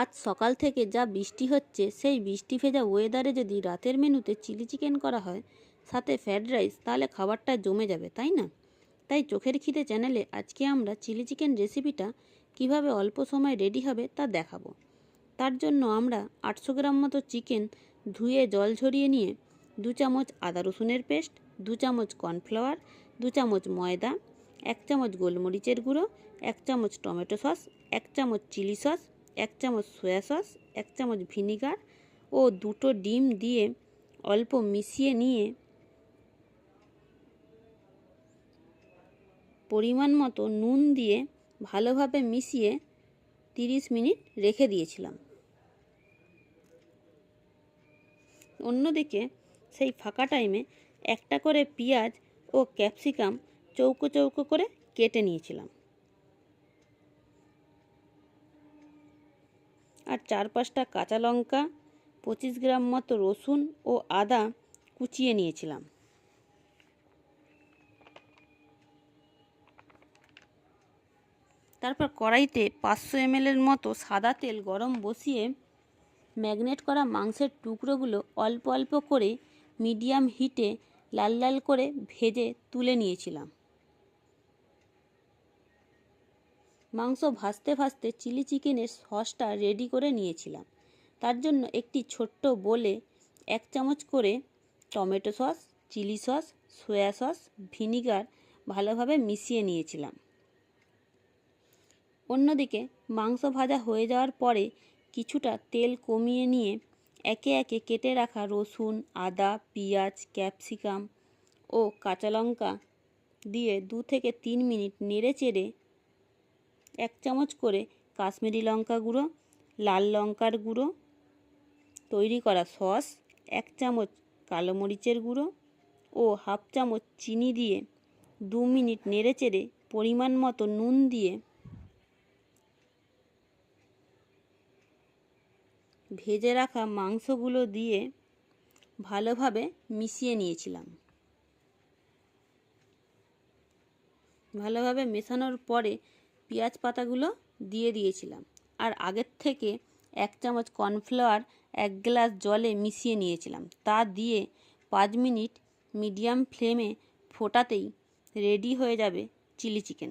আজ সকাল থেকে যা বৃষ্টি হচ্ছে, সেই বৃষ্টি ভেজা ওয়েদারে যদি রাতের মেনুতে চিলি চিকেন করা হয় সাথে ফ্রায়েড রাইস, তাহলে খাবারটা জমে যাবে, তাই না? তাই চোখের খিদে চ্যানেলে আজকে আমরা চিলি চিকেন রেসিপিটা কিভাবে অল্প সময় রেডি হবে তা দেখাবো। তার জন্য আমরা 800 গ্রাম মতো চিকেন ধুয়ে জল ঝরিয়ে নিয়ে 2 চামচ আদা রসুনের পেস্ট, 2 চামচ কর্নফ্লাওয়ার, 2 চামচ ময়দা, 1 চামচ গোলমরিচের গুঁড়ো, 1 চামচ টমেটো সস, 1 চামচ চিলি সস, 1 চামচ সয়া সস, 1 চামচ ভিনিগার ও 2টো ডিম দিয়ে অল্প মিশিয়ে নিয়ে পরিমাণ মতো নুন দিয়ে ভালোভাবে মিশিয়ে 30 মিনিট রেখে দিয়েছিলাম। অন্যদিকে সেই ফাঁকা টাইমে একটা করে পেঁয়াজ ও ক্যাপসিকাম চৌকো চৌকো করে কেটে নিয়েছিলাম, আর 4-5টা কাঁচা লঙ্কা, 25 গ্রাম মতো রসুন ও আদা কুচিয়ে নিয়েছিলাম। তারপর কড়াইতে 500 ml মতো সাদা তেল গরম বসিয়ে ম্যাগনেট করা মাংসের টুকরোগুলো অল্প অল্প করে মিডিয়াম হিটে লাল লাল করে ভেজে তুলে নিয়েছিলাম। মাংস ভাজতে ভাজতে চিলি চিকেনের সসটা রেডি করে নিয়েছিলাম। তার জন্য একটি ছোট্ট বোলে 1 চামচ করে tomato sauce, chilli sauce, soya sauce, vinegar ভালোভাবে মিশিয়ে নিয়েছিলাম। অন্যদিকে মাংস ভাজা হয়ে যাওয়ার পরে কিছুটা তেল কমিয়ে নিয়ে একে একে কেটে রাখা রসুন, আদা, পেঁয়াজ, ক্যাপসিকাম ও কাঁচা লঙ্কা দিয়ে 2 থেকে 3 মিনিট নেড়ে চেড়ে 1 চামচ করে কাশ্মীরি লঙ্কা গুঁড়ো, লাল লঙ্কার গুঁড়ো, তৈরি করা সস, 1 চামচ কালো মরিচের গুঁড়ো ও হাফ চামচ চিনি দিয়ে 2 মিনিট নেড়ে চেড়ে পরিমাণ মতো নুন দিয়ে ভেজে রাখা মাংসগুলো দিয়ে ভালোভাবে মিশিয়ে নিয়েছিলাম। ভালোভাবে মেশানোর পরে পেঁয়াজ পাতাগুলো দিয়ে দিয়েছিলাম, আর আগের থেকে 1 চামচ কর্নফ্লাওয়ার 1 গ্লাস জলে মিশিয়ে নিয়েছিলাম। তা দিয়ে 5 মিনিট মিডিয়াম ফ্লেমে ফোটাতেই রেডি হয়ে যাবে চিলি চিকেন।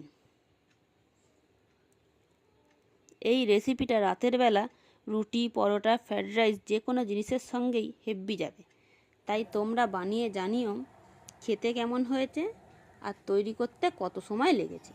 এই রেসিপিটা রাতের বেলা রুটি, পরোটা, ফ্রায়েড রাইস যে কোনো জিনিসের সঙ্গেই হেব্বি যাবে। তাই তোমরা বানিয়ে জানিও খেতে কেমন হয়েছে আর তৈরি করতে কত সময় লেগেছে।